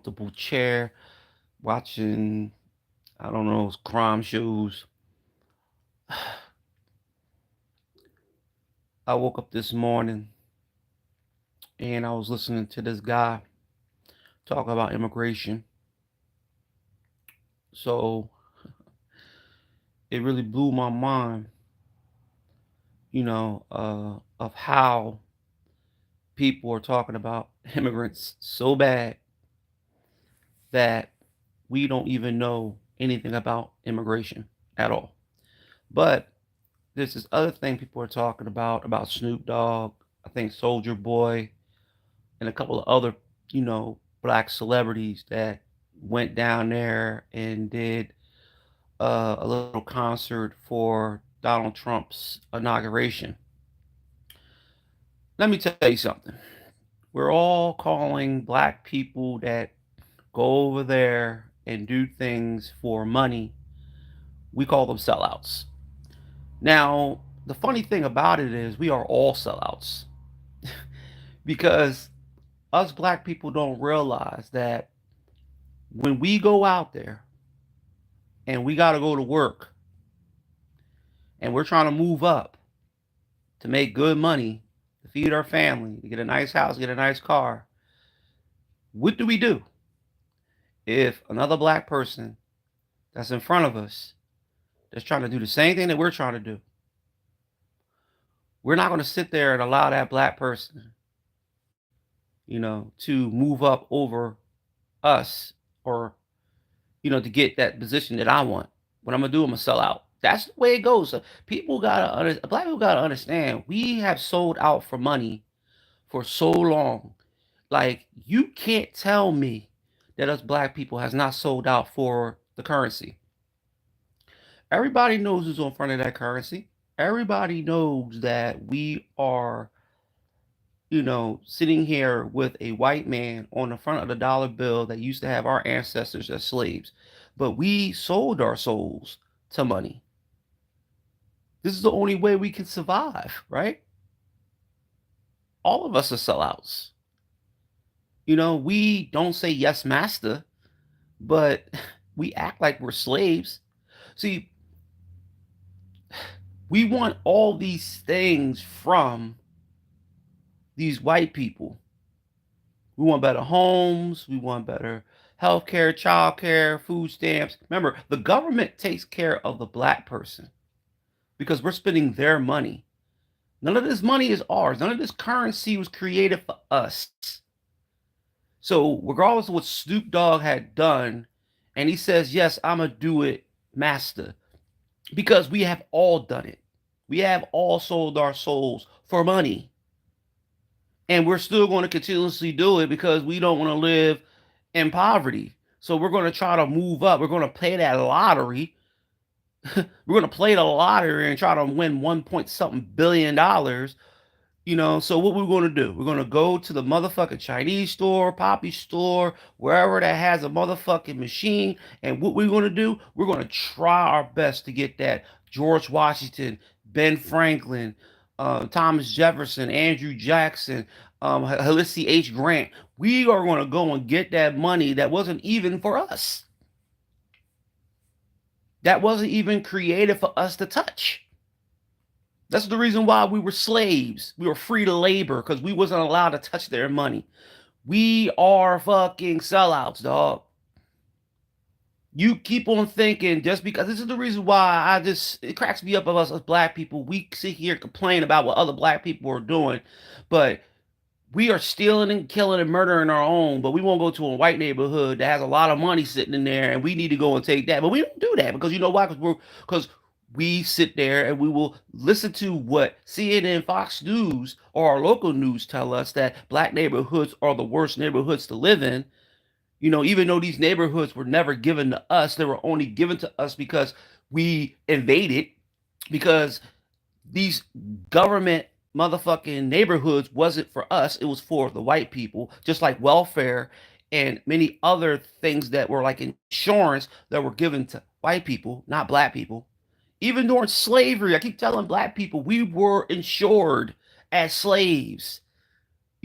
comfortable chair watching, I don't know, crime shows. I woke up this morning and I was listening to this guy talk about immigration. So it really blew my mind, of how people are talking about immigrants so bad that we don't even know anything about immigration at all. But there's this other thing people are talking about Snoop Dogg, I think Soldier Boy, and a couple of other, black celebrities that went down there and did a little concert for Donald Trump's inauguration. Let me tell you something. We're all calling black people that go over there and do things for money, we call them sellouts. Now, the funny thing about it is we are all sellouts because us black people don't realize that when we go out there and we got to go to work and we're trying to move up to make good money, to feed our family, to get a nice house, get a nice car, what do? If another black person that's in front of us that's trying to do the same thing that we're trying to do, we're not going to sit there and allow that black person, to move up over us or, to get that position that I want. What I'm going to do, I'm going to sell out. That's the way it goes. So black people gotta understand. We have sold out for money for so long. Like you can't tell me that us black people has not sold out for the currency. Everybody knows who's on front of that currency. Everybody knows that we are, sitting here with a white man on the front of the dollar bill that used to have our ancestors as slaves. But we sold our souls to money. This is the only way we can survive, right? All of us are sellouts. We don't say yes, master, but we act like we're slaves. See, we want all these things from these white people. We want better homes. We want better healthcare, childcare, food stamps. Remember, the government takes care of the black person because we're spending their money. None of this money is ours. None of this currency was created for us. So, regardless of what Snoop Dogg had done, and he says, yes, I'm going to do it, master, because we have all done it. We have all sold our souls for money. And we're still going to continuously do it because we don't want to live in poverty. So we're going to try to move up. We're going to play that lottery. We're going to play the lottery and try to win 1 point something billion dollars. So what we're going to do? We're going to go to the motherfucking Chinese store, Poppy store, wherever that has a motherfucking machine. And what we're going to do? We're going to try our best to get that George Washington, Ben Franklin, Thomas Jefferson, Andrew Jackson, Ulysses H. Grant. We are going to go and get that money that wasn't even for us. That wasn't even created for us to touch. That's the reason why we were slaves. We were free to labor because we wasn't allowed to touch their money. We are fucking sellouts, dog. You keep on thinking just because this is the reason why it cracks me up of us as black people. We sit here and complain about what other black people are doing, but we are stealing and killing and murdering our own, but we won't go to a white neighborhood that has a lot of money sitting in there and we need to go and take that. But we don't do that because you know why? Because we sit there and we will listen to what CNN, Fox News, or our local news tell us that black neighborhoods are the worst neighborhoods to live in. Even though these neighborhoods were never given to us, they were only given to us because we invaded, because these government motherfucking neighborhoods wasn't for us, it was for the white people, just like welfare and many other things that were like insurance that were given to white people, not black people. Even during slavery, I keep telling black people we were insured as slaves.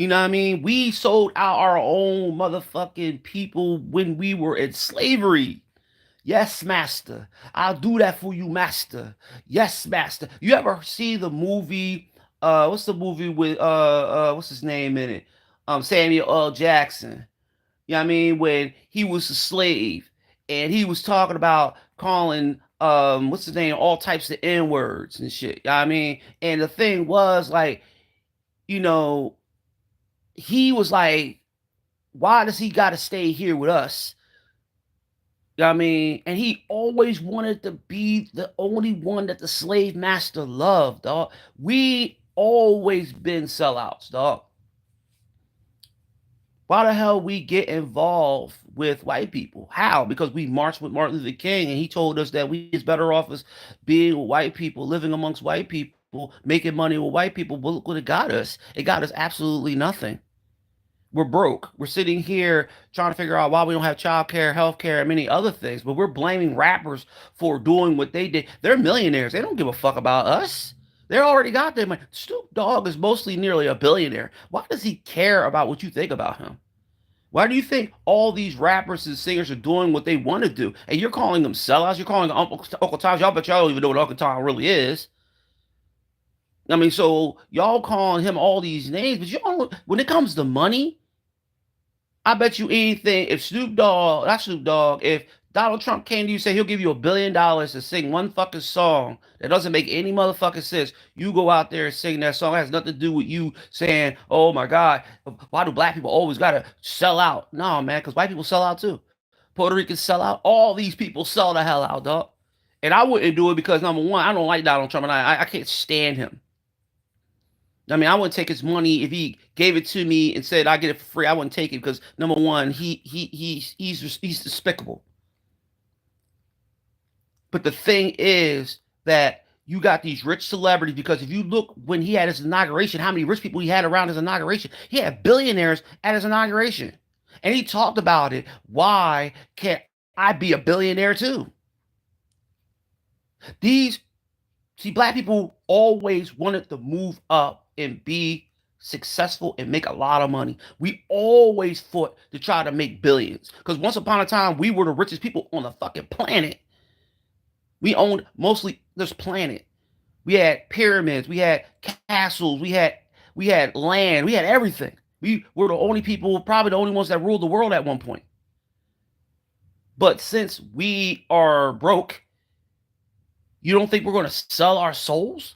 You know what I mean? We sold out our own motherfucking people when we were in slavery. Yes, master. I'll do that for you, master. Yes, master. You ever see the movie? What's the movie with what's his name in it? Samuel L. Jackson. You know what I mean? When he was a slave and he was talking about calling what's his name, all types of N words and shit. You know what I mean? And the thing was like, you know, he was like, why does he gotta stay here with us? You know what I mean? And he always wanted to be the only one that the slave master loved, dog. We always been sellouts, dog. Why the hell we get involved with white people? How? Because we marched with Martin Luther King and he told us that we is better off as being with white people, living amongst white people, making money with white people. But look what it got us. It got us absolutely nothing. We're broke. We're sitting here trying to figure out why we don't have child care, health care, and many other things. But we're blaming rappers for doing what they did. They're millionaires. They don't give a fuck about us. They already got their money. Snoop Dogg is mostly nearly a billionaire. Why does he care about what you think about him? Why do you think all these rappers and singers are doing what they want to do? And you're calling them sellouts? You're calling them Uncle Toms? Y'all bet y'all don't even know what Uncle Tom really is. I mean, so y'all calling him all these names, but y'all, when it comes to money, I bet you anything, if Snoop Dogg, not Snoop Dogg, if Donald Trump came to you and said he'll give you $1 billion to sing one fucking song that doesn't make any motherfucking sense, you go out there and sing that song. It has nothing to do with you saying, oh my God, why do black people always gotta sell out? No, man, because white people sell out too. Puerto Ricans sell out. All these people sell the hell out, dog. And I wouldn't do it because number one, I don't like Donald Trump and I can't stand him. I mean, I wouldn't take his money if he gave it to me and said I get it for free. I wouldn't take it because number one, he's despicable. But the thing is that you got these rich celebrities because if you look when he had his inauguration, how many rich people he had around his inauguration, he had billionaires at his inauguration, and he talked about it. Why can't I be a billionaire too? These See, black people always wanted to move up and be successful and make a lot of money. We always fought to try to make billions. Because once upon a time, we were the richest people on the fucking planet. We owned mostly this planet. We had pyramids, we had castles, we had land, we had everything. We were the only people, probably the only ones that ruled the world at one point. But since we are broke, you don't think we're going to sell our souls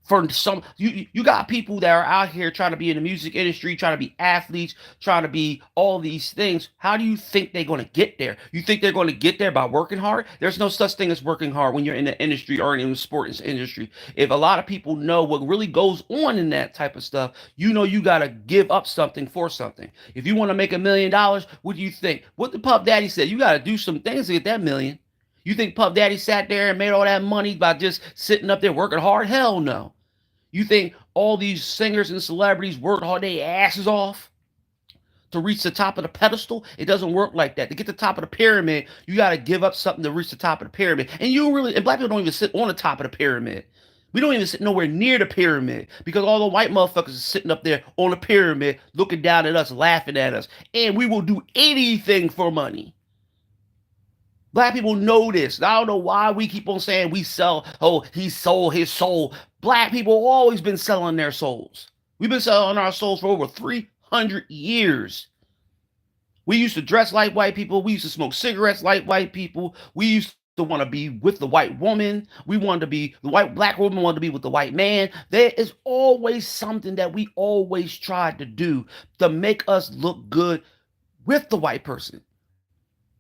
for some? You got people that are out here trying to be in the music industry, trying to be athletes, trying to be all these things. How do you think they're going to get there? You think they're going to get there by working hard? There's no such thing as working hard when you're in the industry or in the sports industry. If a lot of people know what really goes on in that type of stuff, you know you got to give up something for something. If you want to make $1 million, what do you think? What the Puff Daddy said, you got to do some things to get that million. You think Puff Daddy sat there and made all that money by just sitting up there working hard? Hell no. You think all these singers and celebrities worked hard their asses off to reach the top of the pedestal? It doesn't work like that. To get to the top of the pyramid, you got to give up something to reach the top of the pyramid. And black people don't even sit on the top of the pyramid. We don't even sit nowhere near the pyramid because all the white motherfuckers are sitting up there on the pyramid looking down at us, laughing at us. And we will do anything for money. Black people know this. I don't know why we keep on saying we sell. Oh, he sold his soul. Black people always been selling their souls. We've been selling our souls for over 300 years. We used to dress like white people. We used to smoke cigarettes like white people. We used to want to be with the white woman. We wanted to be the black woman wanted to be with the white man. There is always something that we always tried to do to make us look good with the white person.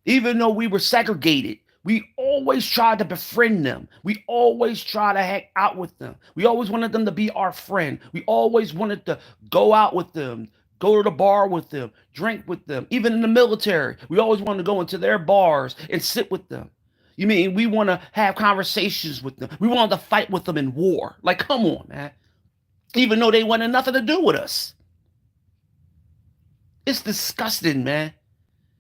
Even though we were segregated, we always tried to befriend them. We always tried to hang out with them. We always wanted them to be our friend. We always wanted to go out with them, go to the bar with them, drink with them. Even in the military, we always wanted to go into their bars and sit with them. You mean we want to have conversations with them? We wanted to fight with them in war. Like, come on, man. Even though they wanted nothing to do with us. It's disgusting, man.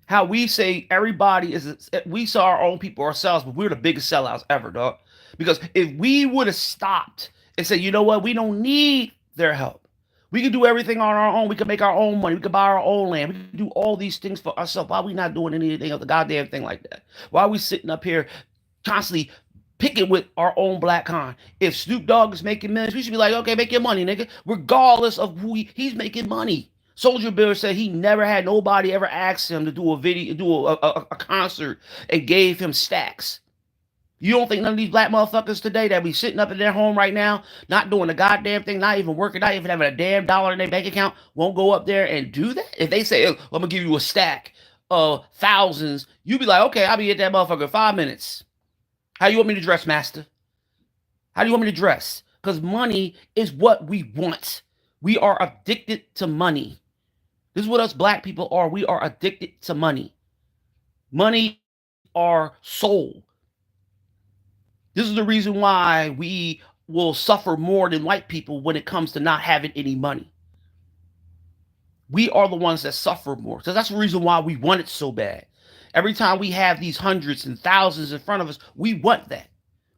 How we say everybody is, we saw our own people ourselves, but we're the biggest sellouts ever, dog. Because if we would have stopped and said, you know what, we don't need their help. We can do everything on our own. We can make our own money. We can buy our own land. We can do all these things for ourselves. Why are we not doing anything of the goddamn thing like that? Why are we sitting up here constantly picking with our own black kind? If Snoop Dogg is making millions, we should be like, okay, make your money, nigga. Regardless of who he's making money. Soldier Bill said he never had nobody ever ask him to do a video, do a concert, and gave him stacks. You don't think none of these black motherfuckers today that be sitting up in their home right now, not doing a goddamn thing, not even working, not even having a damn dollar in their bank account, won't go up there and do that? If they say, oh, I'm gonna give you a stack of thousands, you be like, okay, I'll be at that motherfucker in 5 minutes. How you want me to dress, master? How do you want me to dress? Because money is what we want. We are addicted to money. This is what us black people are. We are addicted to money. Money is our soul. This is the reason why we will suffer more than white people when it comes to not having any money. We are the ones that suffer more. So that's the reason why we want it so bad. Every time we have these hundreds and thousands in front of us, we want that.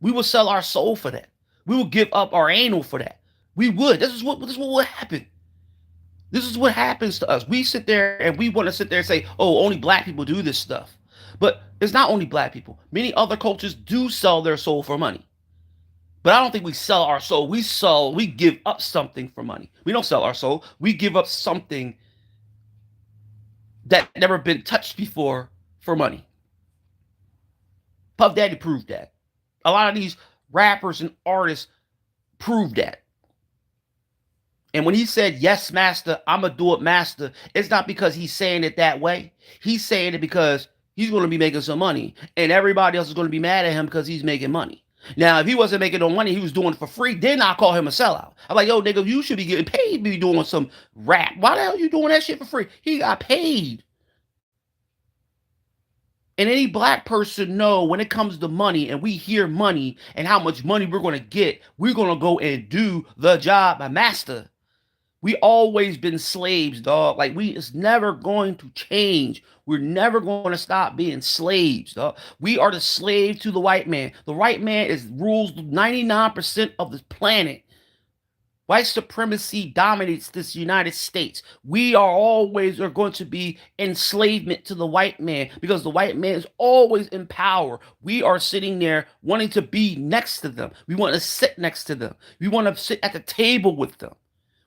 We will sell our soul for that. We will give up our anal for that. We would. This is what would happen. This is what happens to us. We sit there and we want to sit there and say, oh, only black people do this stuff. But it's not only black people. Many other cultures do sell their soul for money. But I don't think we sell our soul. We give up something for money. We don't sell our soul. We give up something that never been touched before for money. Puff Daddy proved that. A lot of these rappers and artists proved that. And when he said, yes, master, I'm going to do it, master, it's not because he's saying it that way. He's saying it because he's going to be making some money. And everybody else is going to be mad at him because he's making money. Now, if he wasn't making no money, he was doing it for free, then I call him a sellout. I'm like, yo, nigga, you should be getting paid to be doing some rap. Why the hell are you doing that shit for free? He got paid. And any black person know when it comes to money and we hear money and how much money we're going to get, we're going to go and do the job, my master. We always been slaves, dog. Like it's never going to change. We're never going to stop being slaves, dog. We are the slave to the white man. The white man rules 99% of the planet. White supremacy dominates this United States. We are going to be enslavement to the white man because the white man is always in power. We are sitting there wanting to be next to them. We want to sit next to them. We want to sit at the table with them.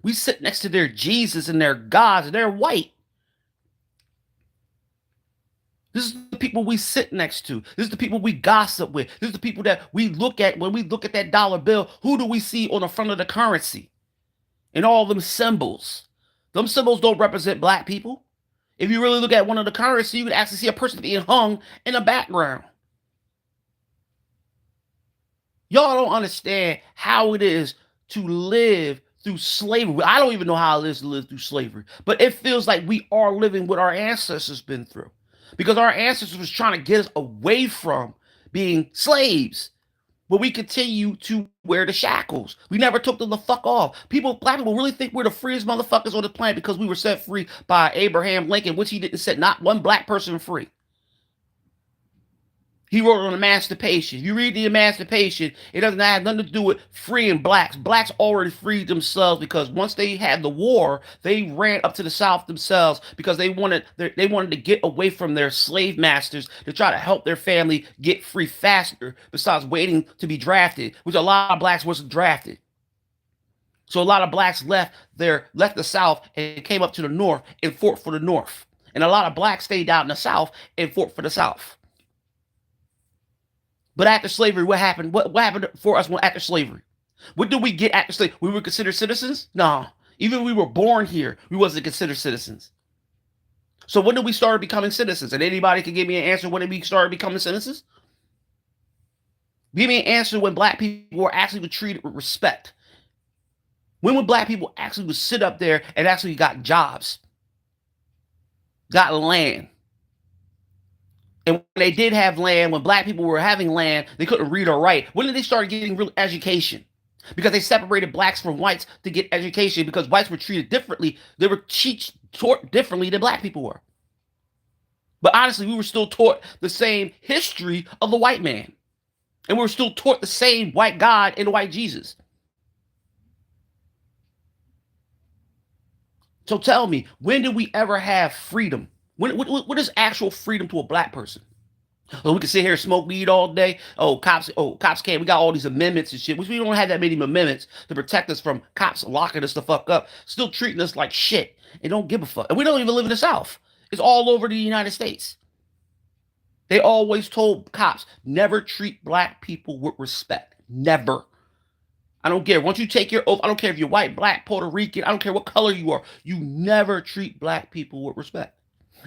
We sit next to their Jesus and their gods, and they're white. This is the people we sit next to. This is the people we gossip with. This is the people that we look at when we look at that dollar bill. Who do we see on the front of the currency? And all them symbols. Them symbols don't represent black people. If you really look at one of the currency, you can actually see a person being hung in the background. Y'all don't understand how it is to live through slavery. I don't even know how it is to live through slavery, but it feels like we are living what our ancestors been through because our ancestors was trying to get us away from being slaves, but we continue to wear the shackles. We never took them the fuck off. Black people really think we're the freest motherfuckers on the planet because we were set free by Abraham Lincoln, which he didn't set not one black person free. He wrote on Emancipation. You read the Emancipation, it doesn't have nothing to do with freeing blacks. Blacks already freed themselves because once they had the war, they ran up to the South themselves because they wanted to get away from their slave masters to try to help their family get free faster. Besides waiting to be drafted, which a lot of blacks wasn't drafted. So a lot of blacks left the South and came up to the North and fought for the North, and a lot of blacks stayed out in the South and fought for the South. But after slavery, what happened? What happened for us after slavery? What did we get after slavery? We were considered citizens? No. Even if we were born here, we wasn't considered citizens. So when did we start becoming citizens? And anybody can give me an answer when did we start becoming citizens? Give me an answer when black people were actually treated with respect. When would black people actually would sit up there and actually got jobs? Got land? And when they did have land, when black people were having land, they couldn't read or write. When did they start getting real education? Because they separated blacks from whites to get education because whites were treated differently. They were taught differently than black people were. But honestly, we were still taught the same history of the white man. And we were still taught the same white God and the white Jesus. So tell me, when did we ever have freedom? What is actual freedom to a black person? So we can sit here and smoke weed all day. Cops can't. We got all these amendments and shit, which we don't have that many amendments to protect us from cops locking us the fuck up, still treating us like shit, and don't give a fuck. And we don't even live in the South. It's all over the United States. They always told cops never treat black people with respect. Never. I don't care. Once you take your oath, I don't care if you're white, black, Puerto Rican, I don't care what color you are. You never treat black people with respect.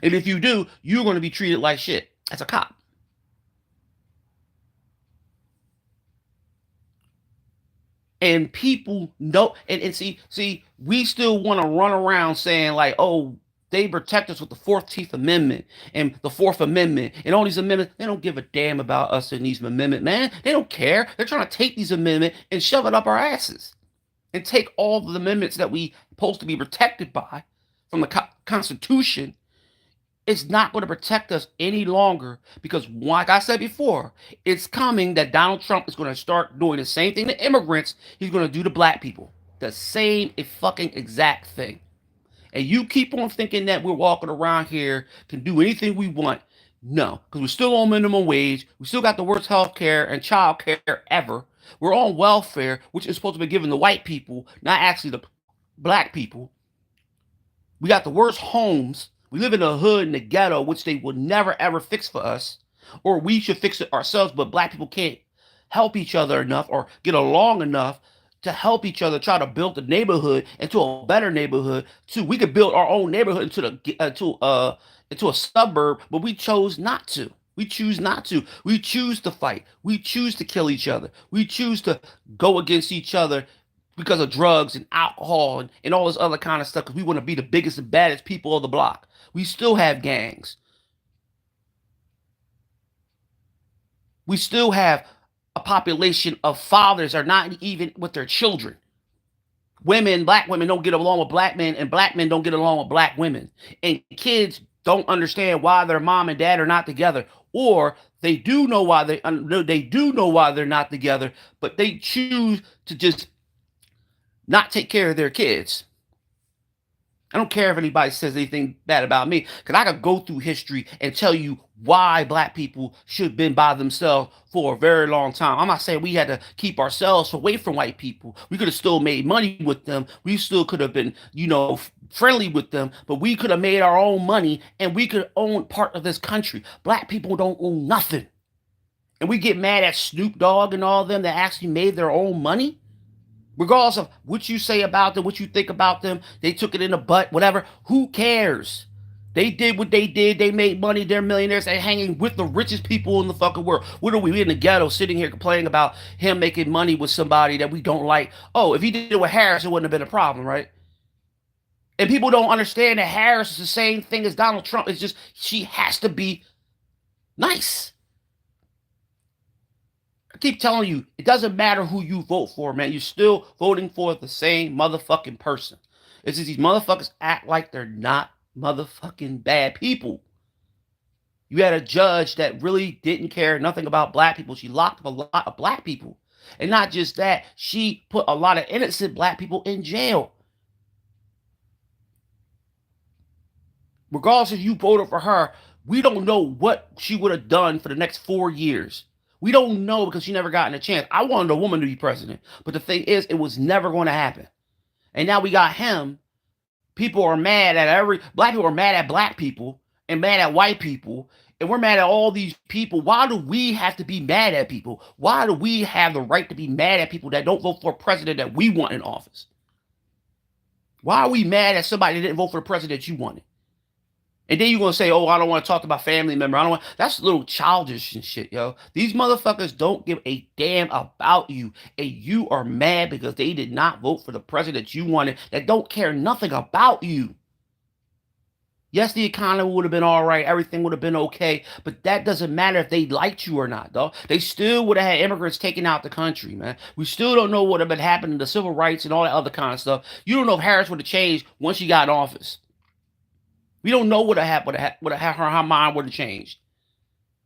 And if you do, you're going to be treated like shit as a cop. And people know, and see, we still want to run around saying like, oh, they protect us with the 14th Amendment and the Fourth Amendment and all these amendments. They don't give a damn about us in these amendments, man. They don't care. They're trying to take these amendments and shove it up our asses and take all the amendments that we supposed to be protected by from the Constitution. It's not going to protect us any longer because, like I said before, it's coming that Donald Trump is going to start doing the same thing to immigrants he's going to do to black people. The same fucking exact thing. And you keep on thinking that we're walking around here can do anything we want. No, because we're still on minimum wage. We still got the worst health care and child care ever. We're on welfare, which is supposed to be given to white people, not actually the black people. We got the worst homes. We live in the hood in the ghetto, which they will never ever fix for us. Or we should fix it ourselves, but black people can't help each other enough or get along enough to help each other try to build the neighborhood into a better neighborhood. Too, we could build our own neighborhood into a suburb, but we chose not to. We choose not to. We choose to fight. We choose to kill each other. We choose to go against each other because of drugs and alcohol and all this other kind of stuff because we want to be the biggest and baddest people of the block. We still have gangs. We still have a population of fathers are not even with their children. Women, black women don't get along with black men, and black men don't get along with black women. And kids don't understand why their mom and dad are not together, or they do know why they're not together, but they choose to just not take care of their kids. I don't care if anybody says anything bad about me, because I could go through history and tell you why black people should have been by themselves for a very long time. I'm not saying we had to keep ourselves away from white people. We could have still made money with them. We still could have been, friendly with them, but we could have made our own money and we could own part of this country. Black people don't own nothing. And we get mad at Snoop Dogg and all of them that actually made their own money. Regardless of what you say about them, what you think about them, they took it in the butt, whatever. Who cares? They did what they did. They made money. They're millionaires. They're hanging with the richest people in the fucking world. What are we in the ghetto sitting here complaining about him making money with somebody that we don't like? Oh, if he did it with Harris, it wouldn't have been a problem, right? And people don't understand that Harris is the same thing as Donald Trump. It's just she has to be nice. I keep telling you, it doesn't matter who you vote for, man. You're still voting for the same motherfucking person. It's just these motherfuckers act like they're not motherfucking bad people. You had a judge that really didn't care nothing about black people. She locked up a lot of black people. And not just that, she put a lot of innocent black people in jail. Regardless if you voted for her, we don't know what she would have done for the next 4 years. We don't know because she never gotten a chance. I wanted a woman to be president. But the thing is, it was never going to happen. And now we got him. People are mad at black people are mad at black people and mad at white people. And we're mad at all these people. Why do we have to be mad at people? Why do we have the right to be mad at people that don't vote for a president that we want in office? Why are we mad at somebody that didn't vote for the president you wanted? And then you're going to say, oh, I don't want to talk to my family member. I don't want. That's a little childish and shit, yo. These motherfuckers don't give a damn about you. And you are mad because they did not vote for the president you wanted that don't care nothing about you. Yes, the economy would have been all right. Everything would have been okay. But that doesn't matter if they liked you or not, though. They still would have had immigrants taken out the country, man. We still don't know what would have been happening to civil rights and all that other kind of stuff. You don't know if Harris would have changed once she got in office. We don't know what her mind would have changed.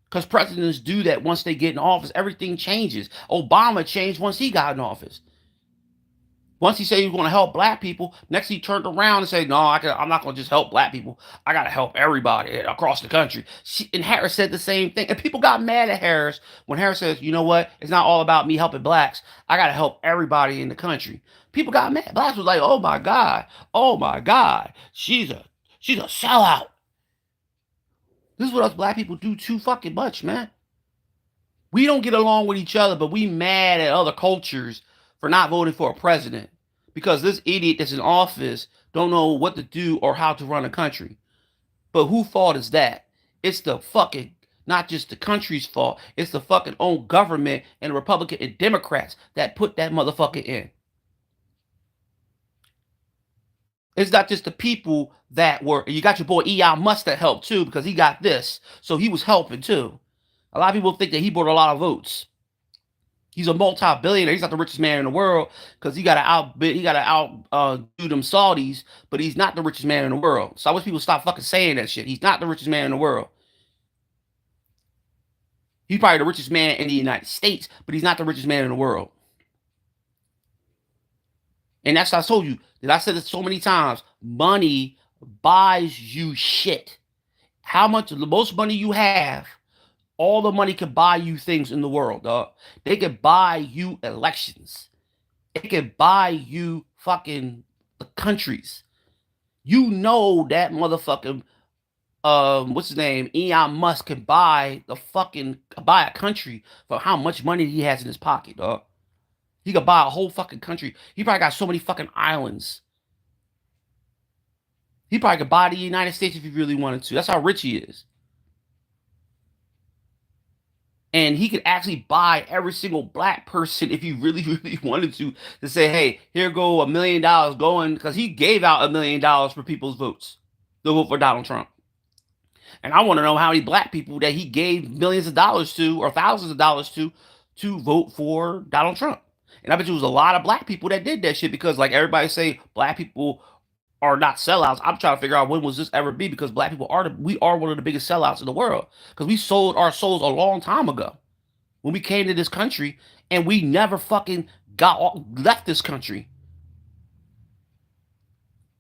Because presidents do that once they get in office. Everything changes. Obama changed once he got in office. Once he said he was going to help black people, next he turned around and said, "No, I'm not going to just help black people. I got to help everybody across the country." And Harris said the same thing, and people got mad at Harris when Harris says, "You know what? It's not all about me helping blacks. I got to help everybody in the country." People got mad. Blacks was like, oh my God, she's a sellout." This is what us black people do too fucking much, man. We don't get along with each other, but we mad at other cultures for not voting for a president because this idiot that's in office don't know what to do or how to run a country. But whose fault is that? It's the fucking not just the country's fault. It's the fucking own government and the Republican and Democrats that put that motherfucker in. It's not just the people that were. You got your boy E.A. Musk that helped too because he got this, so he was helping too. A lot of people think that he brought a lot of votes. He's a multi-billionaire. He's not the richest man in the world because he got to do them Saudis, but he's not the richest man in the world. So I wish people stop fucking saying that shit. He's not the richest man in the world. He's probably the richest man in the United States, but he's not the richest man in the world. And that's what I told you. That I said it so many times. Money buys you shit. How much the most money you have, all the money can buy you things in the world, dog. They can buy you elections. It can buy you fucking countries. You know that motherfucking what's his name? Elon Musk can buy a country for how much money he has in his pocket, dog. He could buy a whole fucking country. He probably got so many fucking islands. He probably could buy the United States if he really wanted to. That's how rich he is. And he could actually buy every single black person if he really, really wanted to say, hey, here go $1 million going, because he gave out $1 million for people's votes to vote for Donald Trump. And I want to know how many black people that he gave millions of dollars to or thousands of dollars to vote for Donald Trump. And I bet you it was a lot of black people that did that shit because, like everybody say, black people are not sellouts. I'm trying to figure out when was this ever be because black people we are one of the biggest sellouts in the world because we sold our souls a long time ago when we came to this country and we never fucking left this country.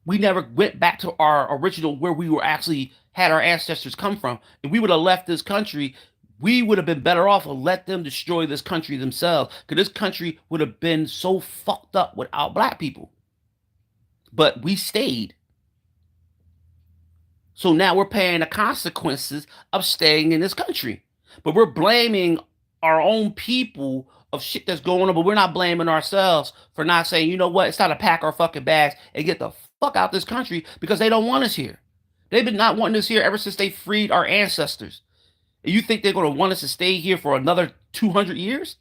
We never went back to our original where we were actually had our ancestors come from. If we would have left this country, we would have been better off to let them destroy this country themselves because this country would have been so fucked up without black people. But we stayed. So now we're paying the consequences of staying in this country. But we're blaming our own people of shit that's going on, but we're not blaming ourselves for not saying, you know what, it's time to pack our fucking bags and get the fuck out this country because they don't want us here. They've been not wanting us here ever since they freed our ancestors. And you think they're going to want us to stay here for another 200 years?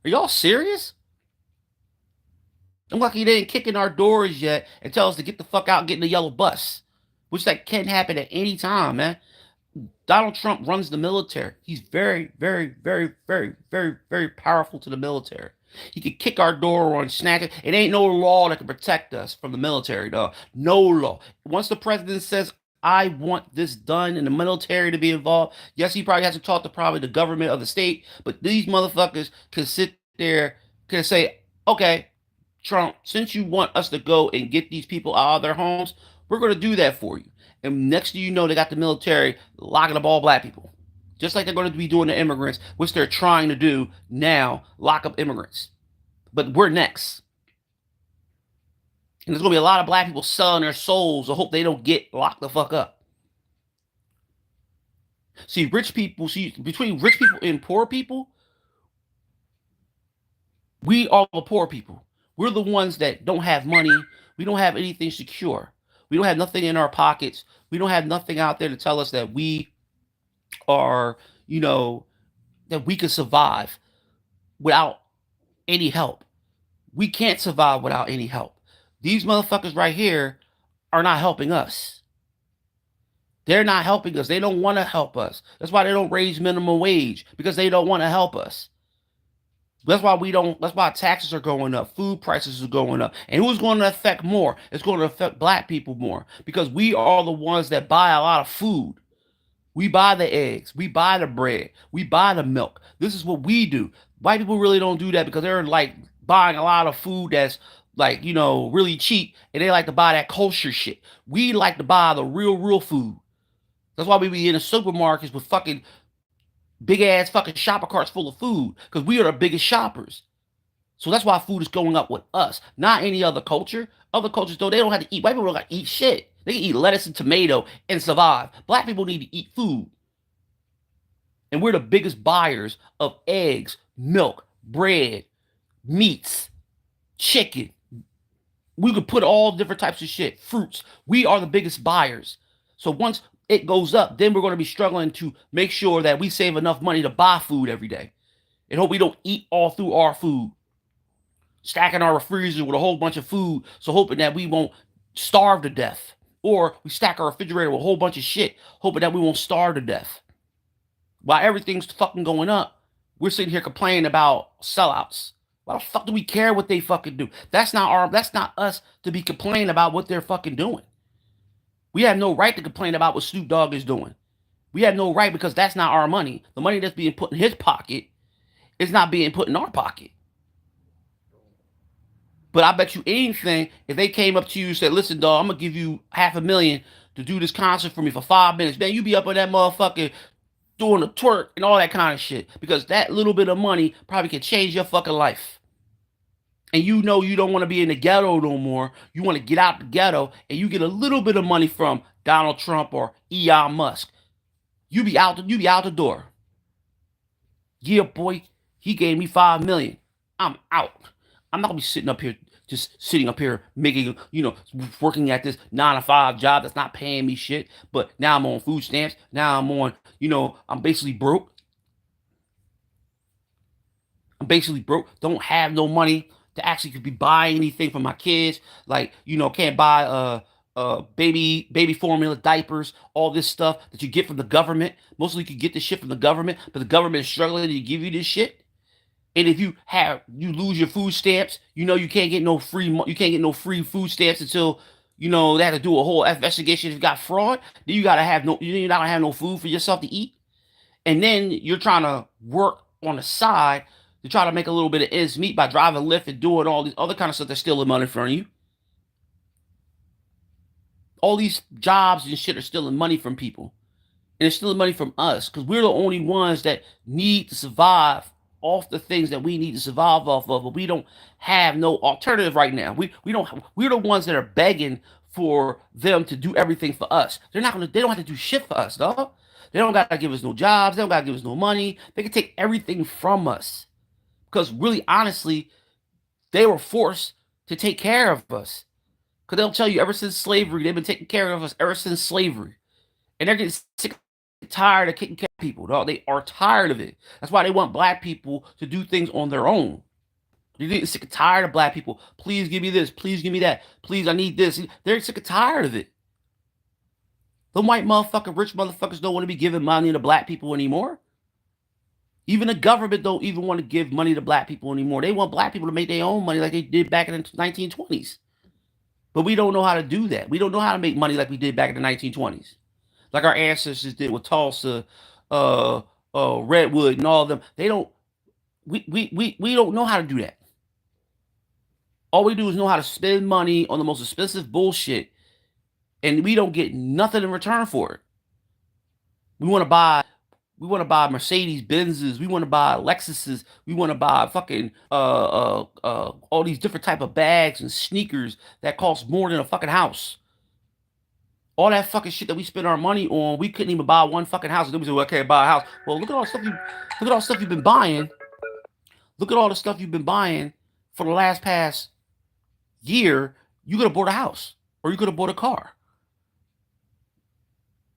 Are y'all serious? I'm lucky they ain't kicking our doors yet and tell us to get the fuck out and get in the yellow bus, which that can happen at any time, man. Donald Trump runs the military. He's very, very, very, very, very, very powerful to the military. He could kick our door on, snatch it. It ain't no law that can protect us from the military, dog. No law. Once the president says, I want this done and the military to be involved, yes, he probably has to talk to probably the government of the state, but these motherfuckers can sit there, can say, okay, Trump, since you want us to go and get these people out of their homes, we're going to do that for you. And next thing you know, they got the military locking up all black people. Just like they're going to be doing to immigrants, which they're trying to do now, lock up immigrants. But we're next. And there's going to be a lot of black people selling their souls to hope they don't get locked the fuck up. See, between rich people and poor people, we are the poor people. We're the ones that don't have money. We don't have anything secure. We don't have nothing in our pockets. We don't have nothing out there to tell us that we are, that we can survive without any help. We can't survive without any help. These motherfuckers right here are not helping us. They're not helping us. They don't want to help us. That's why they don't raise minimum wage, because they don't want to help us. That's why taxes are going up, food prices are going up. And who's going to affect more? It's going to affect black people more because we are the ones that buy a lot of food. We buy the eggs, we buy the bread, we buy the milk. This is what we do. White people really don't do that because they're like buying a lot of food that's like, really cheap, and they like to buy that kosher shit. We like to buy the real food. That's why we be in the supermarkets with fucking big ass fucking shopper carts full of food, because we are the biggest shoppers. So that's why food is going up with us, not any other culture. Other cultures, though, they don't have to eat. White people don't got to eat shit. They can eat lettuce and tomato and survive. Black people need to eat food. And we're the biggest buyers of eggs, milk, bread, meats, chicken. We could put all different types of shit, fruits. We are the biggest buyers. So once it goes up, then we're going to be struggling to make sure that we save enough money to buy food every day and hope we don't eat all through our food, stacking our refrigerator with a whole bunch of food, so hoping that we won't starve to death. Or we stack our refrigerator with a whole bunch of shit, hoping that we won't starve to death. While everything's fucking going up, we're sitting here complaining about sellouts. Why the fuck do we care what they fucking do? That's not us to be complaining about what they're fucking doing. We have no right to complain about what Snoop Dogg is doing. We have no right, because that's not our money. The money that's being put in his pocket is not being put in our pocket. But I bet you anything, if they came up to you and said, listen, dog, I'm going to give you $500,000 to do this concert for me for 5 minutes, man, you be up in that motherfucker doing a twerk and all that kind of shit. Because that little bit of money probably can change your fucking life. And you know you don't want to be in the ghetto no more. You want to get out the ghetto, and you get a little bit of money from Donald Trump or Elon Musk. You be out the door. Yeah, boy, he gave me 5 million. I'm out. I'm not gonna be sitting up here making, working at this 9 to 5 job that's not paying me shit. But now I'm on food stamps. Now I'm on, I'm basically broke. I'm basically broke. Don't have no money to actually be buying anything for my kids. Like, can't buy baby formula, diapers, all this stuff that you get from the government. Mostly you can get this shit from the government, but the government is struggling to give you this shit. And if you lose your food stamps, you can't get no free food stamps until they have to do a whole investigation if you got fraud. Then you're not gonna have no food for yourself to eat. And then you're trying to work on the side to try to make a little bit of ends meet by driving Lyft and doing all these other kind of stuff that's stealing money from you. All these jobs and shit are stealing money from people. And it's stealing money from us, because we're the only ones that need to survive off the things that we need to survive off of, but we don't have no alternative right now. We're the ones that are begging for them to do everything for us. They don't have to do shit for us, dog. They don't gotta give us no jobs, they don't gotta give us no money. They can take everything from us. Because really, honestly, they were forced to take care of us. Because they'll tell you, ever since slavery, they've been taking care of us ever since slavery. And they're getting sick, tired of taking care of people, dog. They are tired of it. That's why they want black people to do things on their own. They're getting sick and tired of black people. Please give me this. Please give me that. Please, I need this. They're sick and tired of it. The white motherfucking rich motherfuckers don't want to be giving money to black people anymore. Even the government don't even want to give money to black people anymore. They want black people to make their own money like they did back in the 1920s. But we don't know how to do that. We don't know how to make money like we did back in the 1920s. Like our ancestors did with Tulsa, Redwood, and all of them. They don't. We don't know how to do that. All we do is know how to spend money on the most expensive bullshit, and we don't get nothing in return for it. We want to buy. We want to buy Mercedes Benzes. We want to buy Lexuses. We want to buy fucking all these different type of bags and sneakers that cost more than a fucking house. All that fucking shit that we spend our money on, we couldn't even buy one fucking house. And then we say, well, I can't buy a house. Well, look at all the stuff you've been buying. Look at all the stuff you've been buying for the past year. You could have bought a house or you could have bought a car.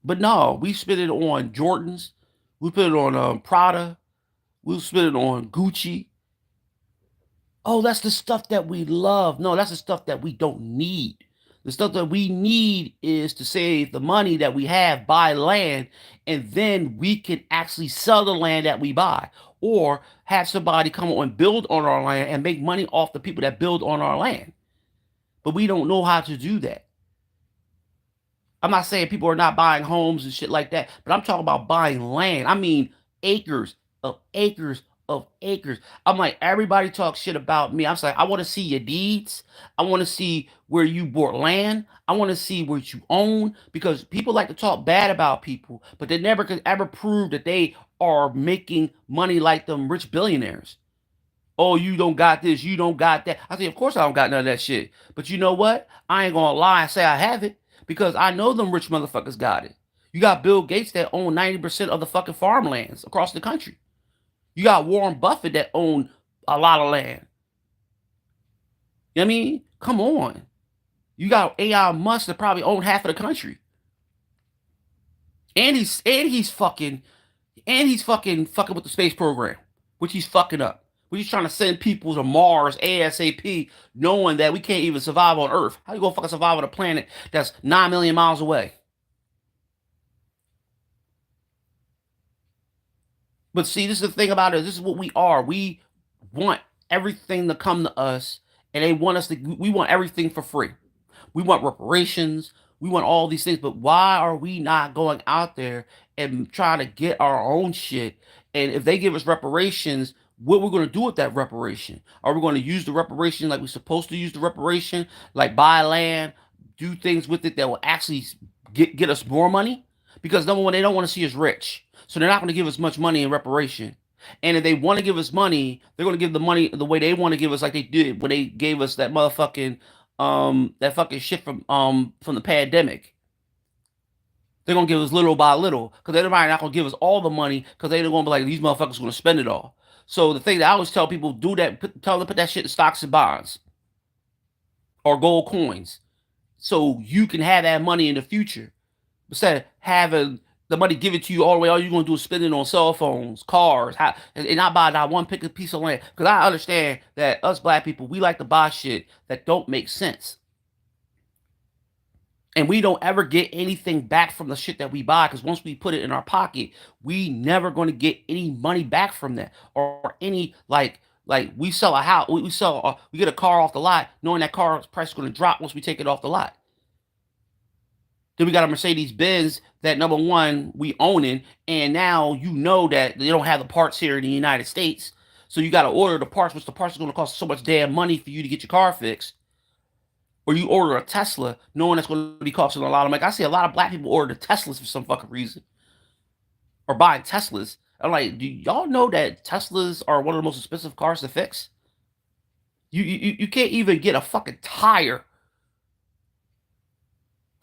But no, we spent it on Jordans. We spent it on Prada. We spent it on Gucci. Oh, that's the stuff that we love. No, that's the stuff that we don't need. The stuff that we need is to save the money that we have, buy land, and then we can actually sell the land that we buy, or have somebody come on and build on our land and make money off the people that build on our land. But we don't know how to do that. I'm not saying people are not buying homes and shit like that, but I'm talking about buying land. I mean acres of acres. I'm like, everybody talks shit about me. I'm like, I want to see your deeds. I want to see where you bought land. I want to see what you own, because people like to talk bad about people, but they never could ever prove that they are making money like them rich billionaires. Oh, you don't got this, you don't got that. I say, of course I don't got none of that shit. But you know what? I ain't gonna lie and say I have it, because I know them rich motherfuckers got it. You got Bill Gates that own 90% of the fucking farmlands across the country. You got Warren Buffett that own a lot of land. You know what I mean? Come on. You got A.I. Musk that probably own half of the country. And he's fucking with the space program, which he's fucking up. Which he's trying to send people to Mars ASAP, knowing that we can't even survive on Earth. How you gonna fucking survive on a planet that's 9 million miles away? But see, this is the thing about it. This is what we are. We want everything to come to us, and they want us to. We want everything for free. We want reparations. We want all these things. But why are we not going out there and trying to get our own shit? And if they give us reparations, what we're going to do with that reparation? Are we going to use the reparation like we're supposed to use the reparation, like buy land, do things with it that will actually get us more money? Because number one, they don't want to see us rich, so they're not going to give us much money in reparation. And if they want to give us money, they're going to give the money the way they want to give us, like they did when they gave us that fucking shit from the pandemic. They're gonna give us little by little, because they're probably not gonna give us all the money, because they're gonna be like, these motherfuckers gonna spend it all. So the thing that I always tell people, do that, tell them to put that shit in stocks and bonds or gold coins, so you can have that money in the future, instead of having the money given to you all the way. All you're gonna do is spend it on cell phones, cars, and not buy that one piece of land. Because I understand that us black people, we like to buy shit that don't make sense, and we don't ever get anything back from the shit that we buy, because once we put it in our pocket, we never going to get any money back from that, or any like we sell a house, we get a car off the lot, knowing that car's price is going to drop once we take it off the lot. Then we got a Mercedes Benz that, number one, we own it, and now you know that they don't have the parts here in the United States, so you got to order the parts, which the parts is going to cost so much damn money for you to get your car fixed. Or you order a Tesla knowing that's going to be costing a lot of money. I see a lot of black people order Teslas for some fucking reason, or buying Teslas. I'm like, do y'all know that Teslas are one of the most expensive cars to fix? You can't even get a fucking tire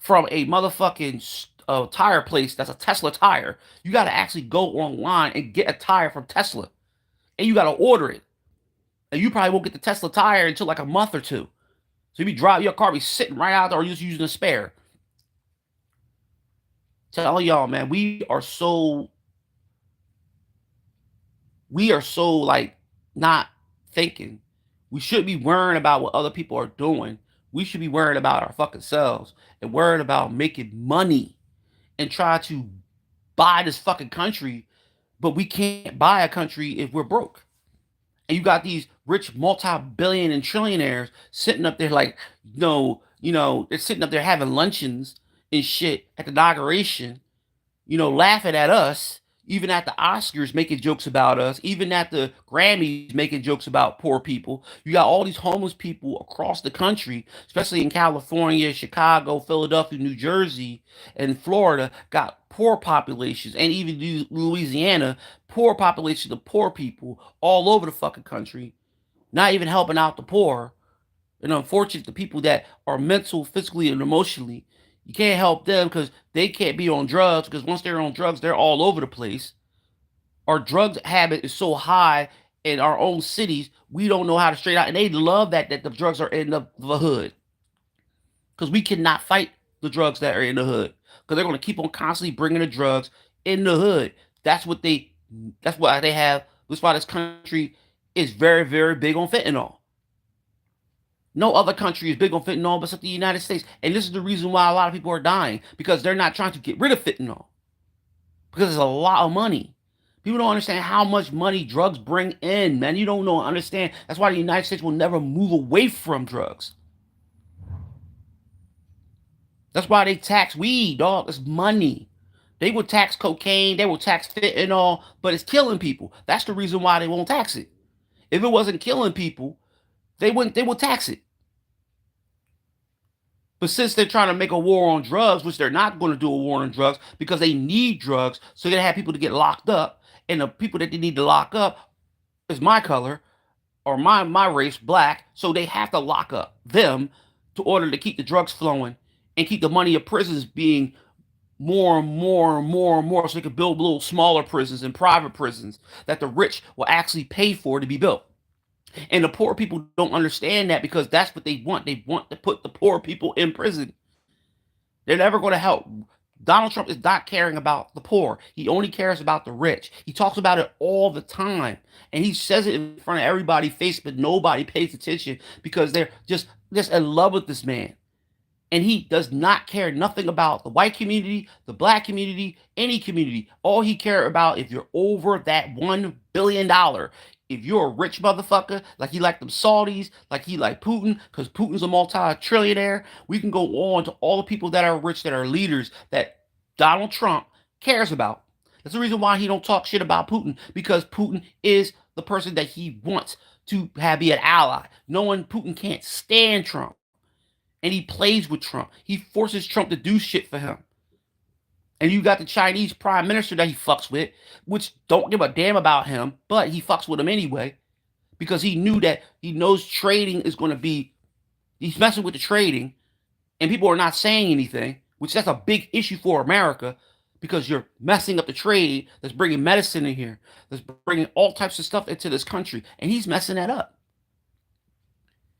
from a motherfucking tire place that's a Tesla tire. You got to actually go online and get a tire from Tesla, and you got to order it. And you probably won't get the Tesla tire until like a month or two. So you be driving, your car be sitting right out there, or you just using a spare. Tell y'all, man, we are so like not thinking. We should be worrying about what other people are doing. We should be worrying about our fucking selves, and worrying about making money, and try to buy this fucking country. But we can't buy a country if we're broke. And you got these rich multi-billion and trillionaires sitting up there like, they're sitting up there having luncheons and shit at the inauguration, laughing at us, even at the Oscars making jokes about us, even at the Grammys making jokes about poor people. You got all these homeless people across the country, especially in California, Chicago, Philadelphia, New Jersey, and Florida, got poor populations, and even Louisiana, poor populations of poor people all over the fucking country, not even helping out the poor. And unfortunately, the people that are mental, physically, and emotionally, you can't help them because they can't be on drugs, because once they're on drugs, they're all over the place. Our drug habit is so high in our own cities, we don't know how to straight out. And they love that the drugs are in the hood, because we cannot fight the drugs that are in the hood, because they're going to keep on constantly bringing the drugs in the hood. That's what they. That's why they have. That's why this country is very, very big on fentanyl. No other country is big on fentanyl except the United States. And this is the reason why a lot of people are dying, because they're not trying to get rid of fentanyl. Because it's a lot of money. People don't understand how much money drugs bring in, man. You don't know, understand. That's why the United States will never move away from drugs. That's why they tax weed, dog. It's money. They will tax cocaine, they will tax fentanyl, but it's killing people. That's the reason why they won't tax it. If it wasn't killing people, they would tax it. But since they're trying to make a war on drugs, which they're not going to do a war on drugs because they need drugs, so they have people to get locked up, and the people that they need to lock up is my color or my race, black, so they have to lock up them to order to keep the drugs flowing and keep the money of prisons being more and more and more and more, so they can build little smaller prisons and private prisons that the rich will actually pay for to be built. And the poor people don't understand that because that's what they want. They want to put the poor people in prison. They're never going to help. Donald Trump is not caring about the poor. He only cares about the rich. He talks about it all the time. And he says it in front of everybody's face, but nobody pays attention because they're just in love with this man. And he does not care nothing about the white community, the black community, any community. All he cares about, if you're over that $1 billion, if you're a rich motherfucker, like he like them Saudis, like he like Putin, because Putin's a multi-trillionaire, we can go on to all the people that are rich, that are leaders, that Donald Trump cares about. That's the reason why he don't talk shit about Putin, because Putin is the person that he wants to have be an ally. Knowing Putin can't stand Trump. And he plays with Trump. He forces Trump to do shit for him. And you got the Chinese prime minister that he fucks with, which don't give a damn about him, but he fucks with him anyway because he knows trading is going to be, he's messing with the trading, and people are not saying anything, which that's a big issue for America because you're messing up the trade that's bringing medicine in here, that's bringing all types of stuff into this country, and he's messing that up.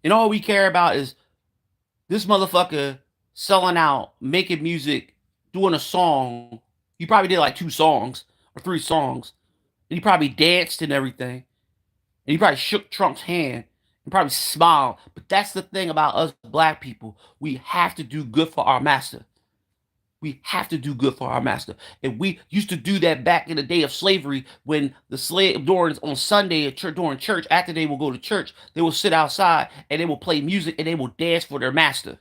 And all we care about is this motherfucker selling out, making music, doing a song. He probably did like 2 songs or 3 songs. And he probably danced and everything. And he probably shook Trump's hand and probably smiled. But that's the thing about us black people. We have to do good for our master. We have to do good for our master. And we used to do that back in the day of slavery when the slave during on Sunday at church, during church, after they will go to church, they will sit outside and they will play music and they will dance for their master.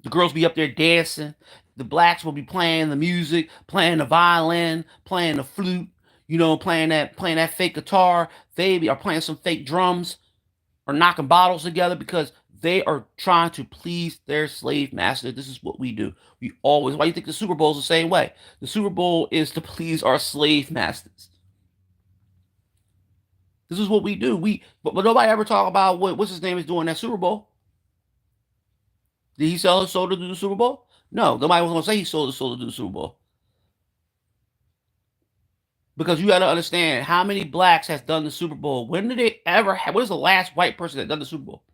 The girls be up there dancing. The blacks will be playing the music, playing the violin, playing the flute, playing that fake guitar. They are playing some fake drums or knocking bottles together because they are trying to please their slave master. This is what we do. We always, why do you think the Super Bowl is the same way? The Super Bowl is to please our slave masters. This is what we do. But nobody ever talk about what's his name is doing that Super Bowl. Did he sell his soul to do the Super Bowl? No, nobody was gonna say he sold his soul to do the Super Bowl. Because you got to understand how many blacks has done the Super Bowl. When did they ever have? What is the last white person that done the Super Bowl?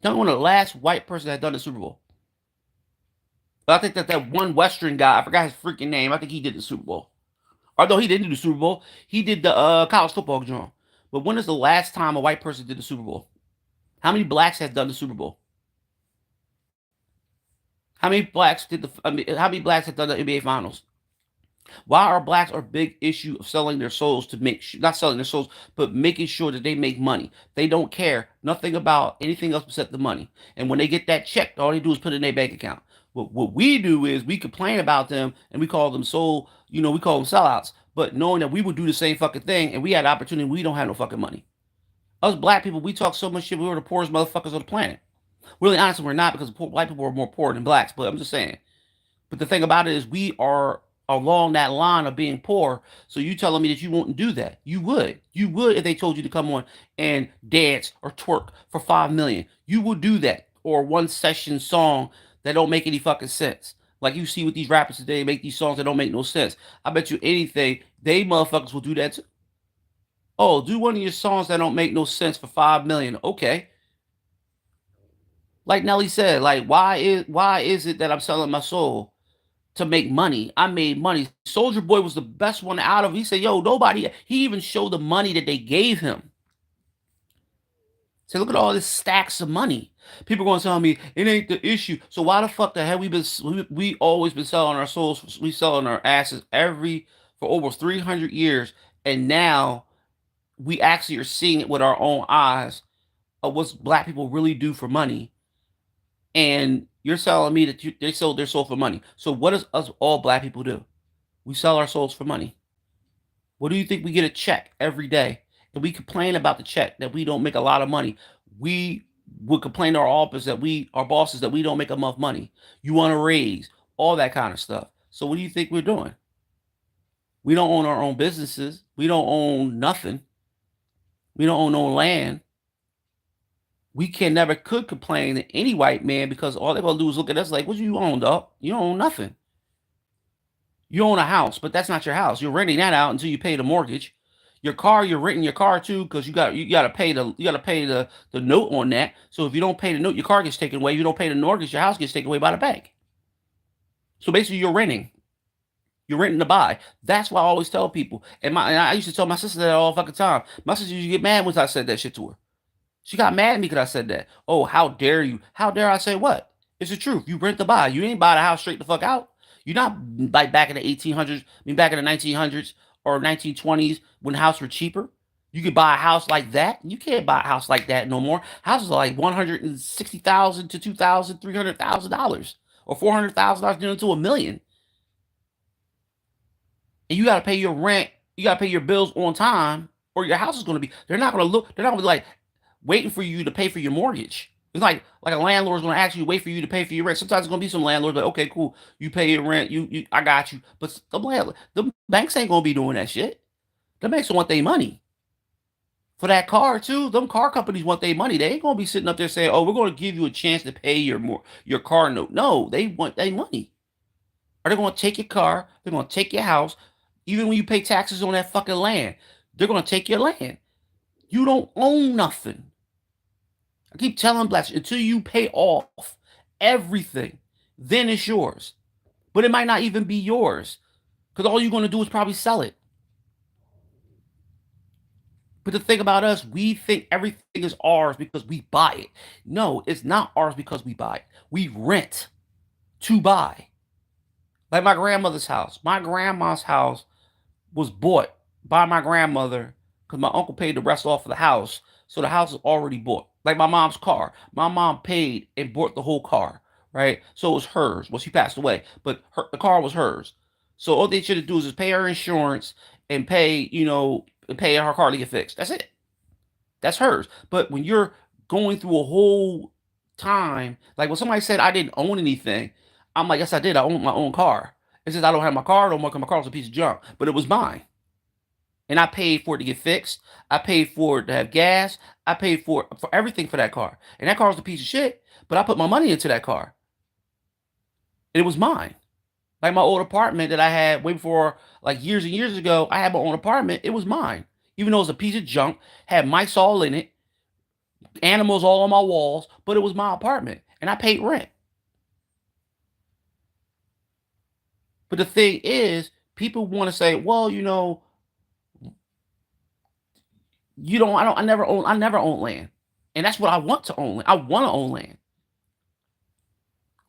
Tell me when the last white person that done the Super Bowl. But I think that one Western guy, I forgot his freaking name. I think he did the Super Bowl. Although he didn't do the Super Bowl, he did the college football drum. But when is the last time a white person did the Super Bowl? How many blacks has done the Super Bowl? How many blacks did the? I mean, how many blacks have done the NBA Finals? Why are blacks a big issue of selling their souls to not selling their souls, but making sure that they make money? They don't care nothing about anything else except the money. And when they get that check, all they do is put it in their bank account. What we do is we complain about them and we call them we call them sellouts. But knowing that we would do the same fucking thing and we had the opportunity, we don't have no fucking money. Us black people, we talk so much shit. We were the poorest motherfuckers on the planet. Really, honestly, we're not because white people are more poor than blacks. But I'm just saying. But the thing about it is we are along that line of being poor. So you telling me that you wouldn't do that? You would. You would if they told you to come on and dance or twerk for 5 million. You would do that. Or one session song that don't make any fucking sense. Like you see with these rappers today, make these songs that don't make no sense. I bet you anything, they motherfuckers will do that too. Oh, do one of your songs that don't make no sense for 5 million. Okay. Like Nelly said, like why is it that I'm selling my soul to make money? I made money. Soldier Boy was the best one out of. He said, "Yo, nobody." He even showed the money that they gave him. Say, look at all this stacks of money. People are gonna tell me it ain't the issue. So why the fuck the hell we always been selling our souls? We selling our asses for over 300 years, and now we actually are seeing it with our own eyes of what black people really do for money. And you're telling me that they sold their soul for money. So what does us all black people do? We sell our souls for money. What do you think we get a check every day? And we complain about the check that we don't make a lot of money. We would complain to our office that our bosses that we don't make enough money. You want a raise, all that kind of stuff. So what do you think we're doing? We don't own our own businesses. We don't own nothing. We don't own no land. We can never could complain to any white man because all they're gonna do is look at us like, what do you own, dog? You don't own nothing. You own a house, but that's not your house. You're renting that out until you pay the mortgage. Your car, you're renting your car too, because you gotta pay the note on that. So if you don't pay the note, your car gets taken away. If you don't pay the mortgage, your house gets taken away by the bank. So basically, you're renting. You're renting to buy. That's why I always tell people. And I used to tell my sister that all fucking time. My sister used to get mad once I said that shit to her. She got mad at me because I said that. Oh, how dare you? How dare I say what? It's the truth. You rent to buy. You ain't buy the house straight the fuck out. You're not like back in the 1800s, back in the 1900s or 1920s when the houses were cheaper. You could buy a house like that. You can't buy a house like that no more. Houses are like 160,000 to 2,000, $300,000 or $400,000 down to $1 million. And you got to pay your rent. You got to pay your bills on time, or your house is going to be. They're not going to look. They're not going to be like waiting for you to pay for your mortgage. It's like a landlord's going to ask you wait for you to pay for your rent. Sometimes it's going to be some landlords like, okay, cool, you pay your rent, I got you. But the banks ain't going to be doing that shit. The banks want their money for that car too. Them car companies want their money. They ain't going to be sitting up there saying, oh, we're going to give you a chance to pay your car note. No, they want their money. Are they going to take your car? They're going to take your house. Even when you pay taxes on that fucking land, they're going to take your land. You don't own nothing. I keep telling blacks until you pay off everything, then it's yours. But it might not even be yours because all you're going to do is probably sell it. But the thing about us, we think everything is ours because we buy it. No, it's not ours because we buy it. We rent to buy. Like my grandmother's house. My grandma's house was bought by my grandmother because my uncle paid the rest off of the house. So the house is already bought. Like my mom's car. My mom paid and bought the whole car, right? So it was hers. Well, she passed away, but the car was hers. So all they should do is just pay her insurance and pay her car to get fixed. That's it. That's hers. But when you're going through a whole time, like when somebody said I didn't own anything, I'm like, yes, I did. I owned my own car. It says I don't have my car no more because my car was a piece of junk, but it was mine. And I paid for it to get fixed. I paid for it to have gas. I paid for everything for that car. And that car was a piece of shit, but I put my money into that car. And it was mine. Like my old apartment that I had way before, like years and years ago, I had my own apartment. It was mine. Even though it was a piece of junk, had mice all in it, animals all on my walls, but it was my apartment. And I paid rent. But the thing is, people want to say, well, I never own land. And that's what I want to own. I want to own land.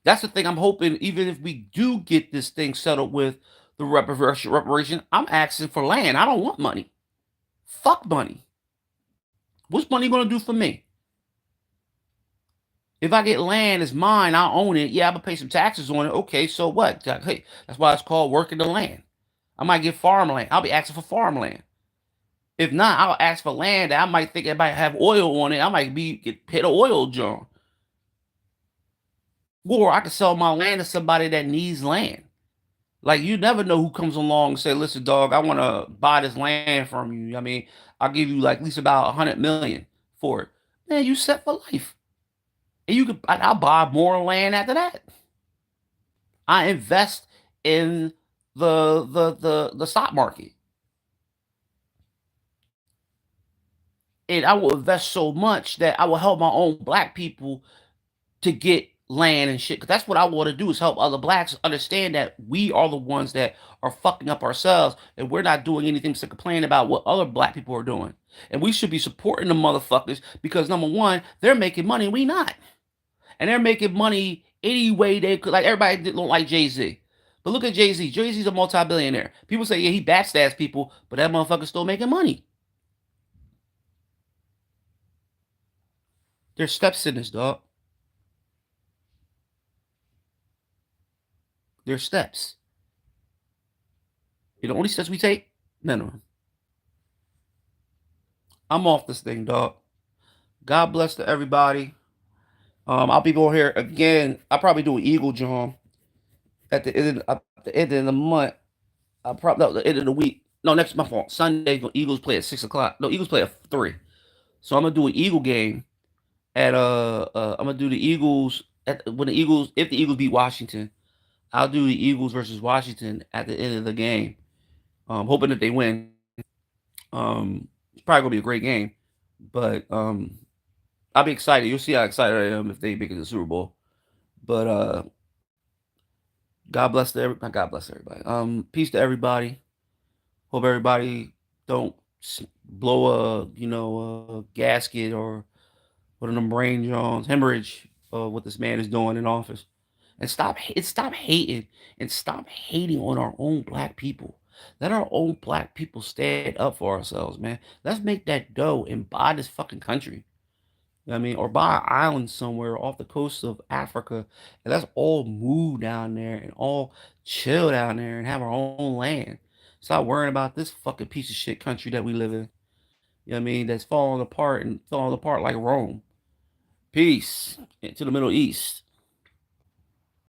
That's the thing I'm hoping, even if we do get this thing settled with the reparation, I'm asking for land. I don't want money. Fuck money. What's money going to do for me? If I get land, it's mine. I own it. Yeah, I'm going to pay some taxes on it. Okay, so what? Hey, that's why it's called working the land. I might get farmland. I'll be asking for farmland. If not, I'll ask for land that I might think it might have oil on it. I might get hit an oil jar. Or I could sell my land to somebody that needs land. Like you never know who comes along and say, "Listen, dog, I want to buy this land from you. I mean, I'll give you like at least about 100 million for it." Man, you set for life, and I'll buy more land after that. I invest in the stock market, and I will invest so much that I will help my own black people to get land and shit. Cause that's what I want to do is help other blacks understand that we are the ones that are fucking up ourselves and we're not doing anything to complain about what other black people are doing. And we should be supporting the motherfuckers because number one, they're making money, we not. And they're making money any way they could. Like everybody don't like Jay-Z. But look at Jay-Z. Jay-Z's a multi-billionaire. People say, yeah, he backstabs people, but that motherfucker's still making money. There's steps in this, dog. There's steps. The only steps we take, minimum. I'm off this thing, dog. God bless to everybody. I'll be going here again. I'll probably do an Eagle John at the end of the month. I'll probably no, the end of the week. No, next my fault. Sunday, the Eagles play at 6 o'clock. No, Eagles play at 3. So I'm gonna do an Eagle game at I'm gonna do the Eagles when the Eagles if the Eagles beat Washington. I'll do the Eagles versus Washington at the end of the game. Hoping that they win. It's probably gonna be a great game, but I'll be excited. You'll see how excited I am if they make it to the Super Bowl. But God bless to not God bless everybody. Peace to everybody. Hope everybody don't blow a a gasket or one of them brain Johns hemorrhage what this man is doing in office. And stop hating and stop hating on our own black people. Let our own black people stand up for ourselves, man. Let's make that dough and buy this fucking country. You know what I mean? Or buy an island somewhere off the coast of Africa and let's all move down there and all chill down there and have our own land. Stop worrying about this fucking piece of shit country that we live in. You know what I mean? That's falling apart and falling apart like Rome. Peace to the Middle East.